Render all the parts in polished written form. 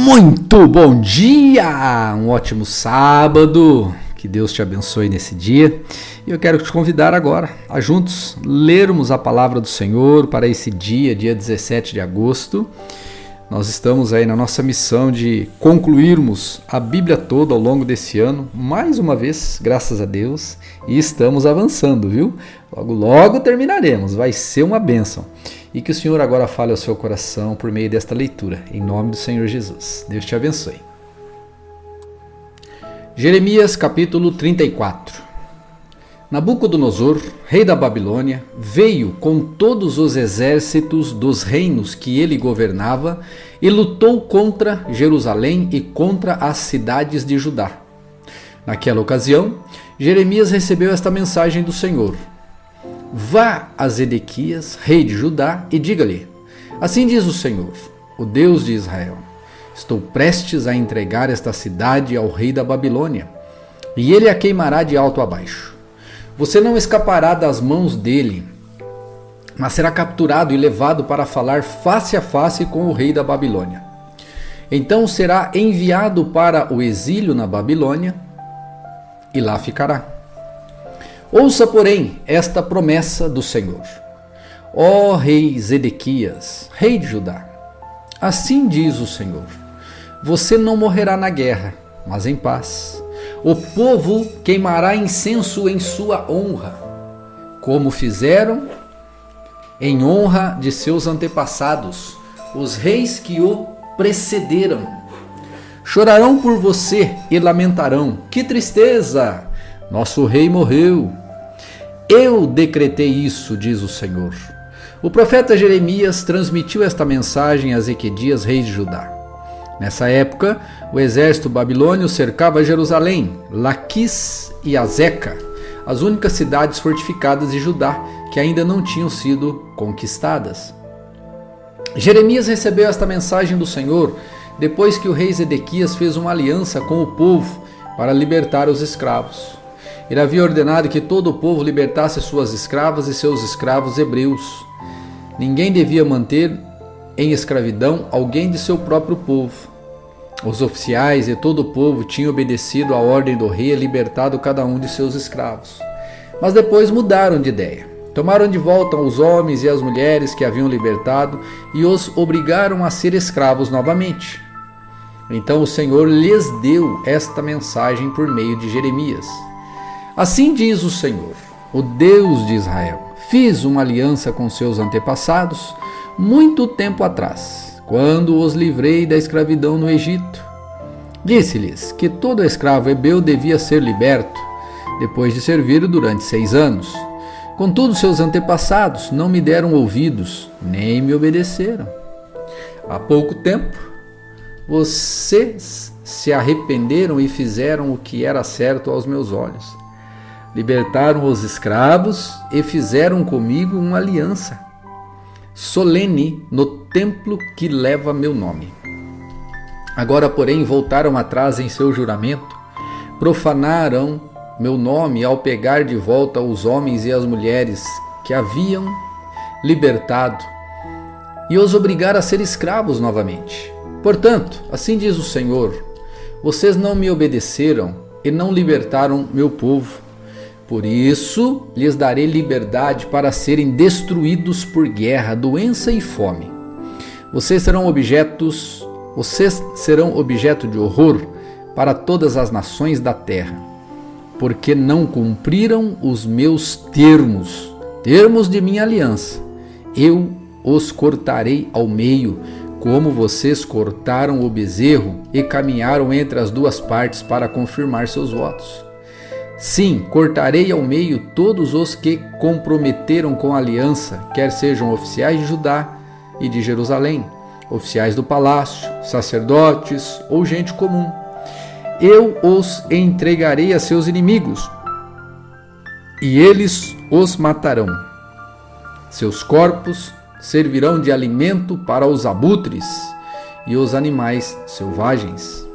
Muito bom dia, um ótimo sábado, que Deus te abençoe nesse dia. E eu quero te convidar agora a juntos lermos a palavra do Senhor para esse dia 17 de agosto. Nós estamos aí na nossa missão de concluirmos a Bíblia toda ao longo desse ano, mais uma vez, graças a Deus, e estamos avançando, viu? Logo, logo terminaremos, vai ser uma bênção. E que o Senhor agora fale ao seu coração por meio desta leitura, em nome do Senhor Jesus. Deus te abençoe. Jeremias capítulo 34. Nabucodonosor, rei da Babilônia, veio com todos os exércitos dos reinos que ele governava e lutou contra Jerusalém e contra as cidades de Judá. Naquela ocasião, Jeremias recebeu esta mensagem do Senhor: Vá a Zedequias, rei de Judá, e diga-lhe: Assim diz o Senhor, o Deus de Israel: Estou prestes a entregar esta cidade ao rei da Babilônia, e ele a queimará de alto a baixo. Você não escapará das mãos dele, mas será capturado e levado para falar face a face com o rei da Babilônia. Então será enviado para o exílio na Babilônia, e lá ficará. Ouça, porém, esta promessa do Senhor: Ó rei Zedequias, rei de Judá, assim diz o Senhor: Você não morrerá na guerra, mas em paz. O povo queimará incenso em sua honra, como fizeram em honra de seus antepassados, os reis que o precederam. Chorarão por você e lamentarão: Que tristeza! Nosso rei morreu. Eu decretei isso, diz o Senhor. O profeta Jeremias transmitiu esta mensagem a Ezequias, rei de Judá. Nessa época, o exército babilônio cercava Jerusalém, Laquis e Azeca, as únicas cidades fortificadas de Judá que ainda não tinham sido conquistadas. Jeremias recebeu esta mensagem do Senhor depois que o rei Zedequias fez uma aliança com o povo para libertar os escravos. Ele havia ordenado que todo o povo libertasse suas escravas e seus escravos hebreus. Ninguém devia manter em escravidão alguém de seu próprio povo. Os oficiais e todo o povo tinham obedecido à ordem do rei e libertado cada um de seus escravos. Mas depois mudaram de ideia. Tomaram de volta os homens e as mulheres que haviam libertado e os obrigaram a ser escravos novamente. Então o Senhor lhes deu esta mensagem por meio de Jeremias: Assim diz o Senhor, o Deus de Israel: Fiz uma aliança com seus antepassados muito tempo atrás, quando os livrei da escravidão no Egito. Disse-lhes que todo escravo hebreu devia ser liberto, depois de servir durante 6 anos. Contudo, seus antepassados não me deram ouvidos, nem me obedeceram. Há pouco tempo, vocês se arrependeram e fizeram o que era certo aos meus olhos. Libertaram os escravos e fizeram comigo uma aliança solene no templo que leva meu nome. Agora, porém, voltaram atrás em seu juramento, profanaram meu nome ao pegar de volta os homens e as mulheres que haviam libertado e os obrigaram a ser escravos novamente. Portanto, assim diz o Senhor: Vocês não me obedeceram e não libertaram meu povo. Por isso, lhes darei liberdade para serem destruídos por guerra, doença e fome. Vocês serão objeto de horror para todas as nações da terra, porque não cumpriram os meus termos de minha aliança. Eu os cortarei ao meio, como vocês cortaram o bezerro e caminharam entre as duas partes para confirmar seus votos. Sim, cortarei ao meio todos os que comprometeram com a aliança, quer sejam oficiais de Judá e de Jerusalém, oficiais do palácio, sacerdotes ou gente comum. Eu os entregarei a seus inimigos, e eles os matarão. Seus corpos servirão de alimento para os abutres e os animais selvagens.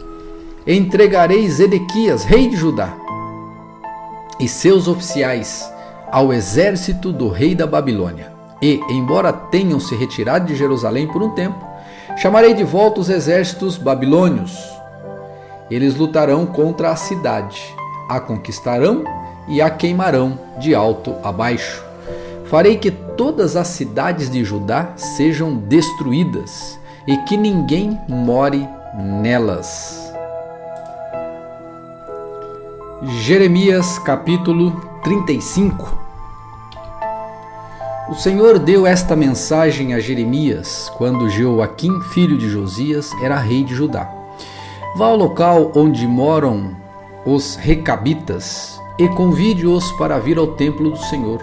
Entregarei Zedequias, rei de Judá, e seus oficiais ao exército do rei da Babilônia. E, embora tenham se retirado de Jerusalém por um tempo, Chamarei de volta os exércitos babilônios. Eles lutarão contra a cidade, a conquistarão e a queimarão de alto a baixo. Farei que todas as cidades de Judá sejam destruídas e que ninguém more nelas. Jeremias capítulo 35. O Senhor deu esta mensagem a Jeremias quando Jeoaquim, filho de Josias, era rei de Judá. Vá ao local onde moram os recabitas e convide-os para vir ao templo do Senhor.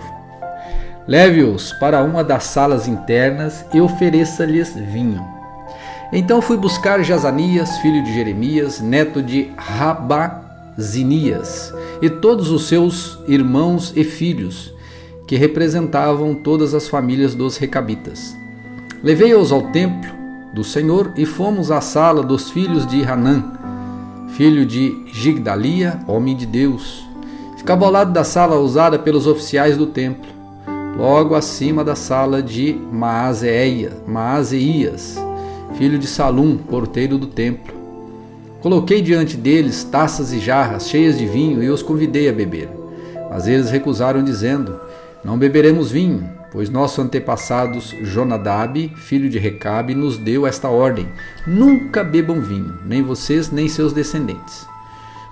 Leve-os para uma das salas internas e ofereça-lhes vinho. Então fui buscar Jazanias, filho de Jeremias, neto de Rabazinias, e todos os seus irmãos e filhos, que representavam todas as famílias dos recabitas. Levei-os ao templo do Senhor e fomos à sala dos filhos de Hanã, filho de Gigdalia, homem de Deus. Ficava ao lado da sala usada pelos oficiais do templo, logo acima da sala de Maazeias, filho de Salum, porteiro do templo. Coloquei diante deles taças e jarras cheias de vinho e os convidei a beber. Mas eles recusaram, dizendo: não beberemos vinho, pois nosso antepassado Jonadab, filho de Recabe, nos deu esta ordem: nunca bebam vinho, nem vocês nem seus descendentes.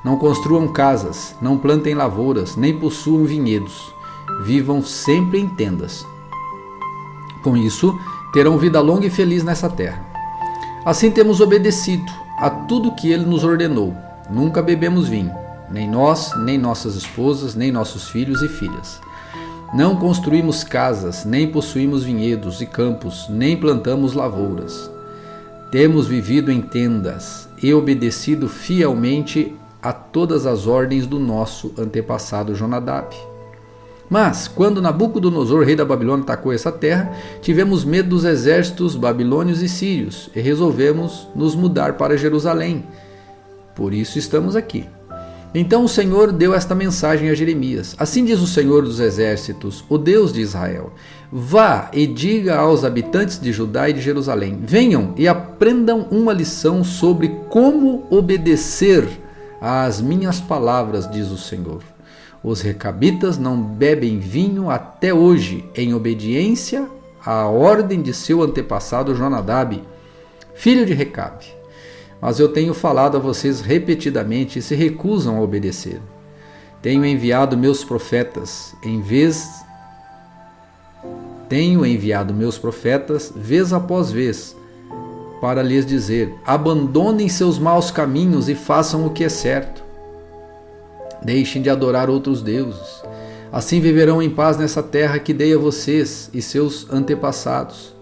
Não construam casas, não plantem lavouras, nem possuam vinhedos. Vivam sempre em tendas. Com isso, terão vida longa e feliz nessa terra. Assim temos obedecido a tudo que ele nos ordenou. Nunca bebemos vinho, nem nós, nem nossas esposas, nem nossos filhos e filhas. Não construímos casas, nem possuímos vinhedos e campos, nem plantamos lavouras. Temos vivido em tendas e obedecido fielmente a todas as ordens do nosso antepassado Jonadab. Mas, quando Nabucodonosor, rei da Babilônia, atacou essa terra, tivemos medo dos exércitos babilônios e sírios e resolvemos nos mudar para Jerusalém. Por isso estamos aqui. Então o Senhor deu esta mensagem a Jeremias: assim diz o Senhor dos exércitos, o Deus de Israel: vá e diga aos habitantes de Judá e de Jerusalém: venham e aprendam uma lição sobre como obedecer às minhas palavras, diz o Senhor. Os recabitas não bebem vinho até hoje, em obediência à ordem de seu antepassado Jonadab, filho de Recabe. Mas eu tenho falado a vocês repetidamente e se recusam a obedecer. Tenho enviado meus profetas vez após vez, para lhes dizer: abandonem seus maus caminhos e façam o que é certo. Deixem de adorar outros deuses. Assim viverão em paz nessa terra que dei a vocês e seus antepassados.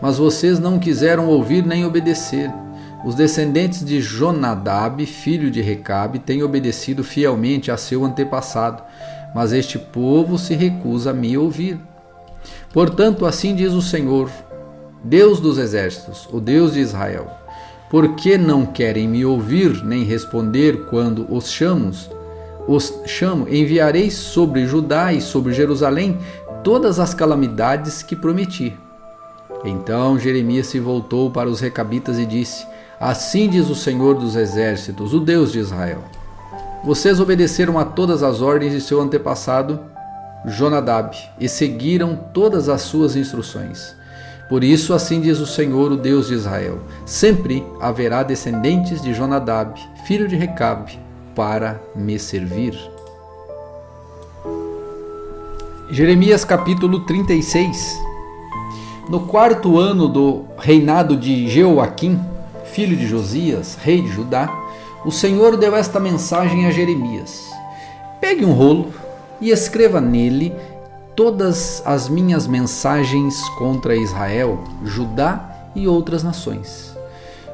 Mas vocês não quiseram ouvir nem obedecer. Os descendentes de Jonadab, filho de Recabe, têm obedecido fielmente a seu antepassado, mas este povo se recusa a me ouvir. Portanto, assim diz o Senhor, Deus dos exércitos, o Deus de Israel: por que não querem me ouvir nem responder quando os chamo? Enviarei sobre Judá e sobre Jerusalém todas as calamidades que prometi. Então Jeremias se voltou para os recabitas e disse: assim diz o Senhor dos exércitos, o Deus de Israel: vocês obedeceram a todas as ordens de seu antepassado Jonadab e seguiram todas as suas instruções. Por isso, assim diz o Senhor, o Deus de Israel: sempre haverá descendentes de Jonadab, filho de Recabe, para me servir. Jeremias capítulo 36. No quarto ano do reinado de Jeoaquim, filho de Josias, rei de Judá, o Senhor deu esta mensagem a Jeremias: pegue um rolo e escreva nele todas as minhas mensagens contra Israel, Judá e outras nações.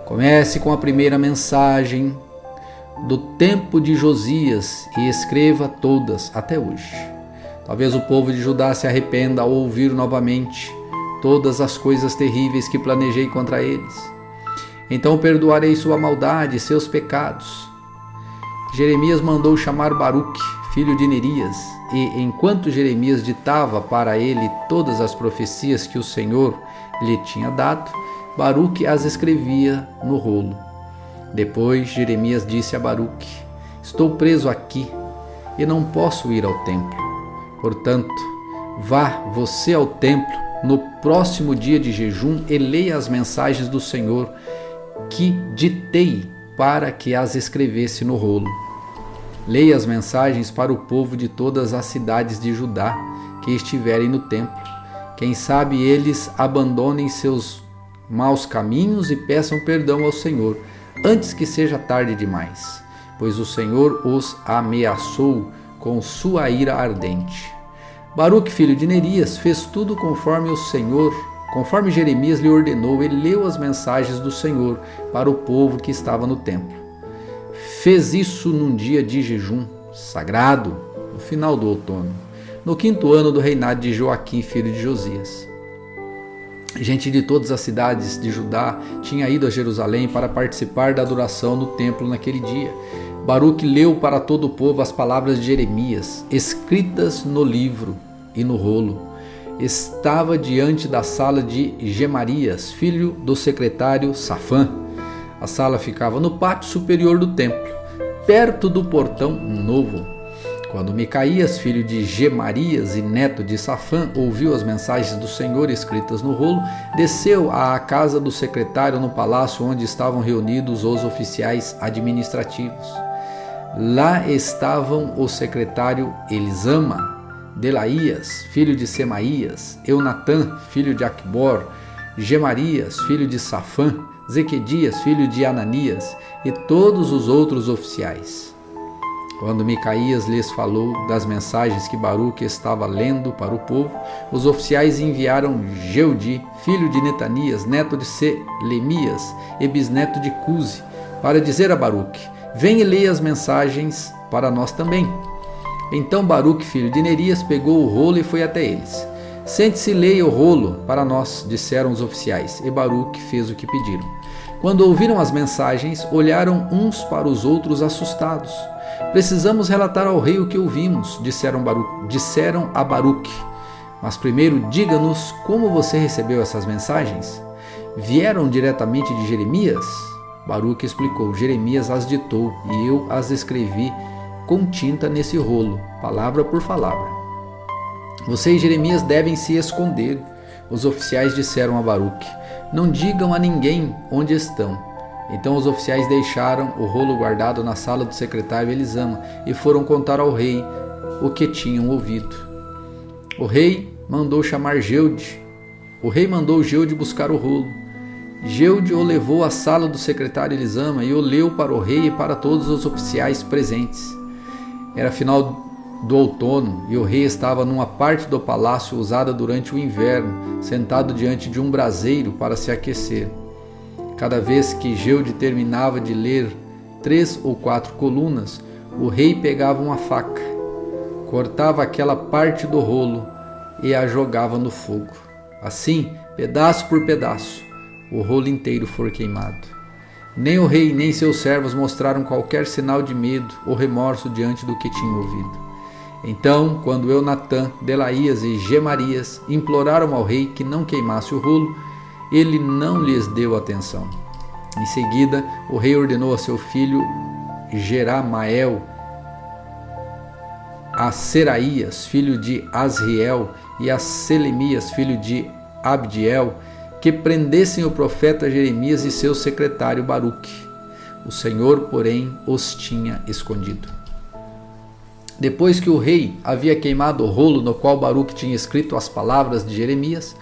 Comece com a primeira mensagem do tempo de Josias e escreva todas até hoje. Talvez o povo de Judá se arrependa ao ouvir novamente todas as coisas terríveis que planejei contra eles. Então perdoarei sua maldade e seus pecados. Jeremias mandou chamar Baruque, filho de Nerias, e enquanto Jeremias ditava para ele todas as profecias que o Senhor lhe tinha dado, Baruque as escrevia no rolo. Depois Jeremias disse a Baruque: estou preso aqui e não posso ir ao templo. Portanto, vá você ao templo no próximo dia de jejum e leia as mensagens do Senhor que ditei para que as escrevesse no rolo. Leia as mensagens para o povo de todas as cidades de Judá que estiverem no templo. Quem sabe eles abandonem seus maus caminhos e peçam perdão ao Senhor, antes que seja tarde demais, pois o Senhor os ameaçou com sua ira ardente. Baruque, filho de Nerias, fez tudo conforme Jeremias lhe ordenou. Ele leu as mensagens do Senhor para o povo que estava no templo. Fez isso num dia de jejum sagrado, no final do outono, no 5º ano do reinado de Joaquim, filho de Josias. Gente de todas as cidades de Judá tinha ido a Jerusalém para participar da adoração no templo naquele dia. Baruque leu para todo o povo as palavras de Jeremias, escritas no livro e no rolo. Estava diante da sala de Gemarias, filho do secretário Safã. A sala ficava no pátio superior do templo, perto do portão novo. Quando Micaías, filho de Gemarias e neto de Safã, ouviu as mensagens do Senhor escritas no rolo, desceu à casa do secretário no palácio onde estavam reunidos os oficiais administrativos. Lá estavam o secretário Elisama, Delaías, filho de Semaías, Eunatã, filho de Aquibor, Gemarias, filho de Safã, Zequedias, filho de Ananias, e todos os outros oficiais. Quando Micaías lhes falou das mensagens que Baruque estava lendo para o povo, os oficiais enviaram Jeudi, filho de Netanias, neto de Selemias e bisneto de Cusi, para dizer a Baruque: vem e leia as mensagens para nós também. Então Baruque, filho de Nerias, pegou o rolo e foi até eles. Sente-se e leia o rolo para nós, disseram os oficiais, e Baruque fez o que pediram. Quando ouviram as mensagens, olharam uns para os outros assustados. Precisamos relatar ao rei o que ouvimos, disseram a Baruque. Mas primeiro diga-nos como você recebeu essas mensagens. Vieram diretamente de Jeremias? Baruque explicou: Jeremias as ditou e eu as escrevi com tinta nesse rolo, palavra por palavra. Você e Jeremias devem se esconder. Os oficiais disseram a Baruque: não digam a ninguém onde estão. Então os oficiais deixaram o rolo guardado na sala do secretário Elisama e foram contar ao rei o que tinham ouvido. O rei mandou chamar Jeude. O rei mandou Jeude buscar o rolo. Jeude o levou à sala do secretário Elisama e o leu para o rei e para todos os oficiais presentes. Era final do outono e o rei estava numa parte do palácio usada durante o inverno, sentado diante de um braseiro para se aquecer. Cada vez que Jeude terminava de ler 3 ou 4 colunas, o rei pegava uma faca, cortava aquela parte do rolo e a jogava no fogo. Assim, pedaço por pedaço, o rolo inteiro foi queimado. Nem o rei nem seus servos mostraram qualquer sinal de medo ou remorso diante do que tinham ouvido. Então, quando Eunatã, Delaías e Gemarias imploraram ao rei que não queimasse o rolo, ele não lhes deu atenção. Em seguida, o rei ordenou a seu filho Jeramael, a Seraías, filho de Asriel, e a Selemias, filho de Abdiel, que prendessem o profeta Jeremias e seu secretário Baruque. O Senhor, porém, os tinha escondido. Depois que o rei havia queimado o rolo no qual Baruque tinha escrito as palavras de Jeremias,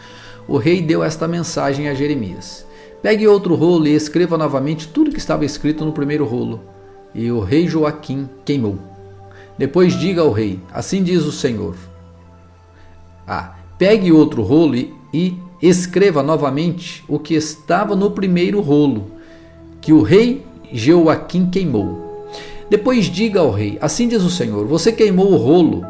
o rei deu esta mensagem a Jeremias: pegue outro rolo e escreva novamente tudo que estava escrito no primeiro rolo. E o rei Joaquim queimou. Depois diga ao rei: assim diz o Senhor. Pegue outro rolo e escreva novamente o que estava no primeiro rolo, que o rei Joaquim queimou. Depois diga ao rei: assim diz o Senhor, você queimou o rolo,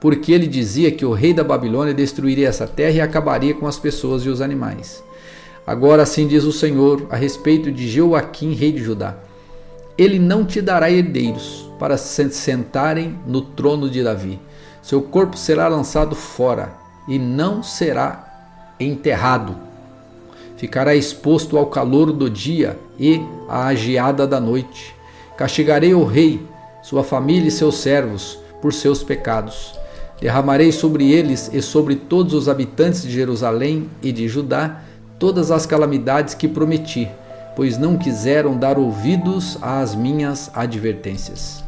porque ele dizia que o rei da Babilônia destruiria essa terra e acabaria com as pessoas e os animais. Agora assim diz o Senhor a respeito de Joaquim, rei de Judá: ele não te dará herdeiros para se sentarem no trono de Davi. Seu corpo será lançado fora e não será enterrado. ficará exposto ao calor do dia e à geada da noite. Castigarei o rei, sua família e seus servos por seus pecados. Derramarei sobre eles e sobre todos os habitantes de Jerusalém e de Judá todas as calamidades que prometi, pois não quiseram dar ouvidos às minhas advertências.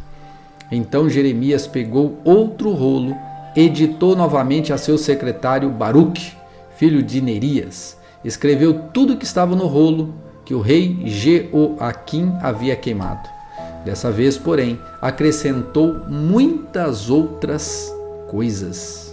Então Jeremias pegou outro rolo e ditou novamente a seu secretário Baruque, filho de Nerias. Escreveu tudo o que estava no rolo que o rei Jeoaquim havia queimado. Dessa vez, porém, acrescentou muitas outras coisas.